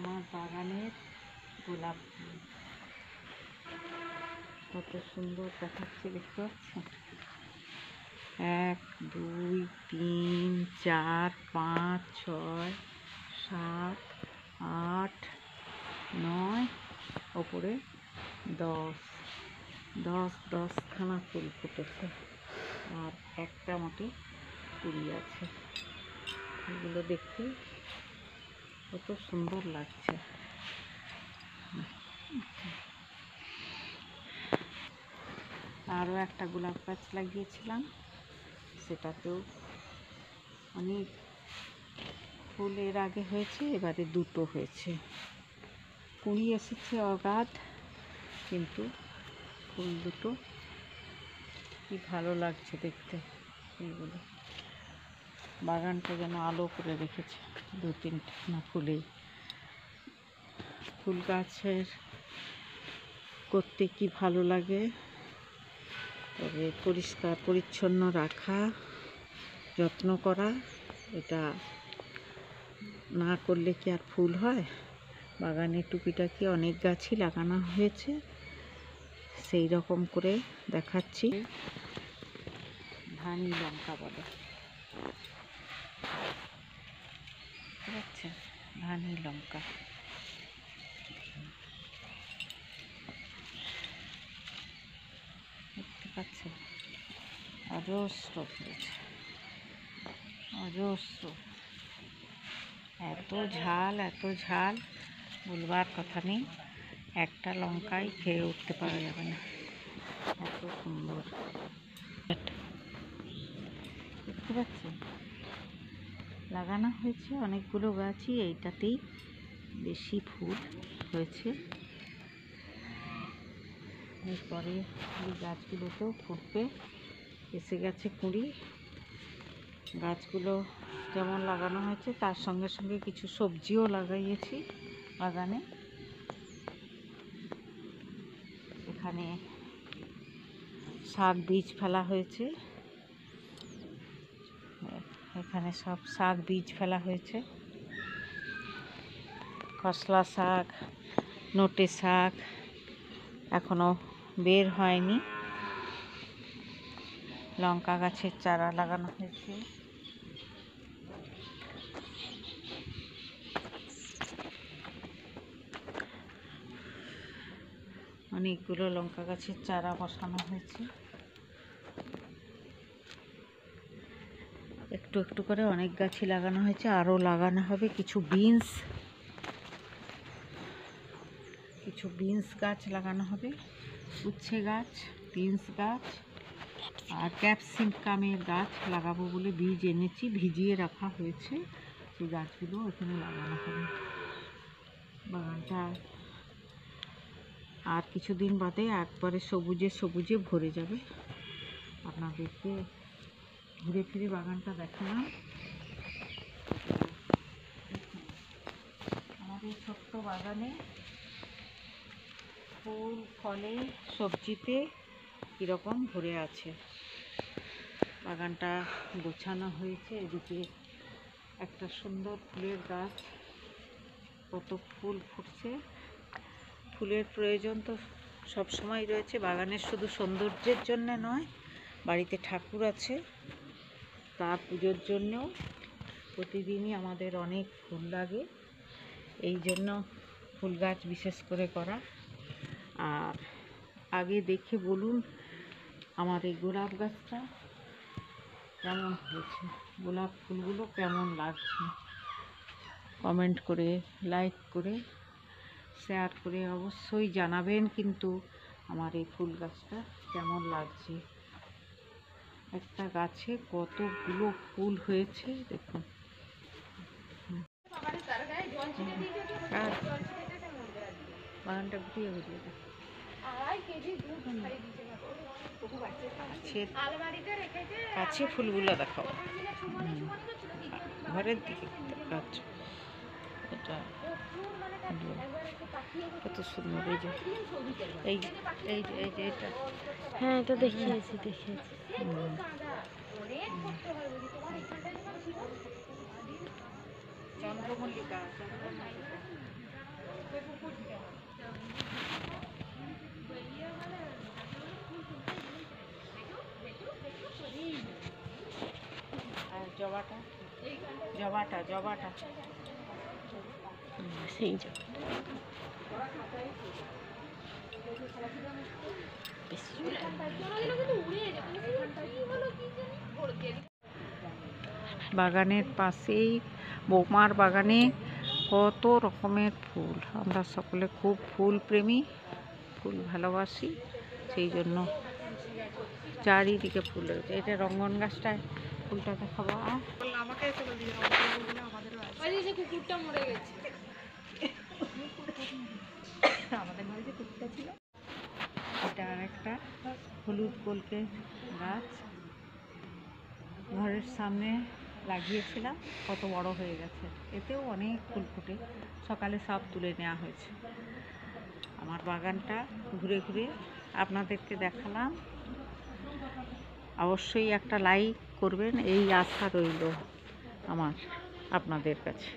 আমার বাগানের গোলাপ ফুল কত সুন্দর দেখাচ্ছে, দেখতে পাচ্ছেন? 1 2 3 4 5 6 7 8 9, ওপরে 10খানা ফুল ফুটেছে, আর একটা মতো কুড়ি আছে। এগুলো দেখতে কত সুন্দর লাগছে। আরও একটা গোলাপ গাছ লাগিয়েছিলাম, সেটাতেও অনেক ফুল এর আগে হয়েছে, এবারে 2টো হয়েছে। কুড়ি এসেছে অগাধ, কিন্তু ফুল 2টো কি ভালো লাগছে দেখতে। ফুলগুলো বাগানটা যেন আলো করে রেখেছে। 2-3 ফুলে ফুল গাছের করতে কি ভালো লাগে, তবে পরিষ্কার পরিচ্ছন্ন রাখা, যত্ন করা, এটা না করলে কি আর ফুল হয়? বাগানে টুকিটাকি অনেক গাছই লাগানো হয়েছে, সেই রকম করে দেখাচ্ছি। ধানি লঙ্কা বলে, ঠিক আছে? ধানি লঙ্কা দেখতে পাচ্ছেন? অজস্র ফলেছে, অজস্র। এত ঝাল বলবার কথা নেই। একটা লঙ্কাই খেয়ে উঠতে পারা যাবে না, এত সুন্দর। দেখতে পাচ্ছেন? লাগানো হয়েছে অনেকগুলো গাছই, এইটাতেই বেশি ফুল হয়েছে। এরপরে এই গাছগুলোতেও ফুটবে, এসে গেছে কুঁড়ি। গাছগুলো যেমন লাগানো হয়েছে, তার সঙ্গে সঙ্গে কিছু সবজিও লাগাইয়েছি বাগানে। এখানে শাক বীজ ফেলা হয়েছে, এখানে সব শাক বীজ ফেলা হয়েছে। খসলা শাক, নোটে শাক এখনো বের হয়নি। লঙ্কা গাছের চারা লাগানো হয়েছে। অনেকগুলো লঙ্কা গাছের চারা বসানো হয়েছে। একটু একটু করে অনেক গাছই লাগানো হয়েছে, আরও লাগানো হবে। কিছু বিনস গাছ লাগানো হবে, উচ্ছে গাছ, বিনস গাছ, আর ক্যাপসিকামের গাছ লাগাবো বলে বীজ এনেছি, ভিজিয়ে রাখা হয়েছে। সেই গাছগুলো এখানে লাগানো হবে। বাগানটা আর কিছুদিন বাদে একবারে সবুজে ভরে যাবে। আপনাদেরকে ঘুরে ফিরে বাগানটা দেখালাম। আমাদের ছোট্ট বাগানে ফুল, ফলে, সবজিতে কীরকম ভরে আছে। বাগানটা গোছানো হয়েছে। এদিকে একটা সুন্দর ফুলের গাছ, কত ফুল ফুটছে। ফুলের প্রয়োজন তো সব সময় রয়েছে বাগানের, শুধু সৌন্দর্যের জন্য নয়, বাড়িতে ঠাকুর আছে, তার পুজোর জন্যও প্রতিদিনই আমাদের অনেক ফুল লাগে। এই জন্য ফুল গাছ বিশেষ করে করা। আর আগে দেখে বলুন আমার এই গোলাপ গাছটা কেমন হয়েছে, গোলাপ ফুলগুলো কেমন লাগছে। কমেন্ট করে, লাইক করে, শেয়ার করে অবশ্যই জানাবেন কিন্তু আমার এই ফুল গাছটা কেমন লাগছে। একটা গাছে কতগুলো ফুল হয়েছে দেখুন। বাগানটা ঘুরিয়ে কাছে ফুলগুলো দেখাও, ঘরের দিকে গাছ। এটা কত সুন্দর। এই যে এটা, হ্যাঁ এটা দেখিয়েছি। চন্দ্রমল্লিকা। জবাটা জবাটা সেই যে বেশ বাগানের পাশেই বৌমার বাগানে কত রকমের ফুল। আমরা সকলে খুব ফুল প্রেমী, ফুল ভালোবাসি, সেই জন্য চারিদিকে ফুল রয়েছে। এটা রঙ্গন গাছটায় ফুলটা দেখাবো। আমাদের ঘরে যে কুকুরটা ছিল, এটা আর একটা হলুদ কলকে গাছ ঘরের সামনে লাগিয়েছিলাম, কত বড় হয়ে গেছে। এতেও অনেক ফুল ফুটে, সকালে সব তুলে নেওয়া হয়েছে। আমার বাগানটা ঘুরে ঘুরে আপনাদেরকে দেখালাম। অবশ্যই একটা লাইক করবেন, এই আশা রইল আমার আপনাদের কাছে।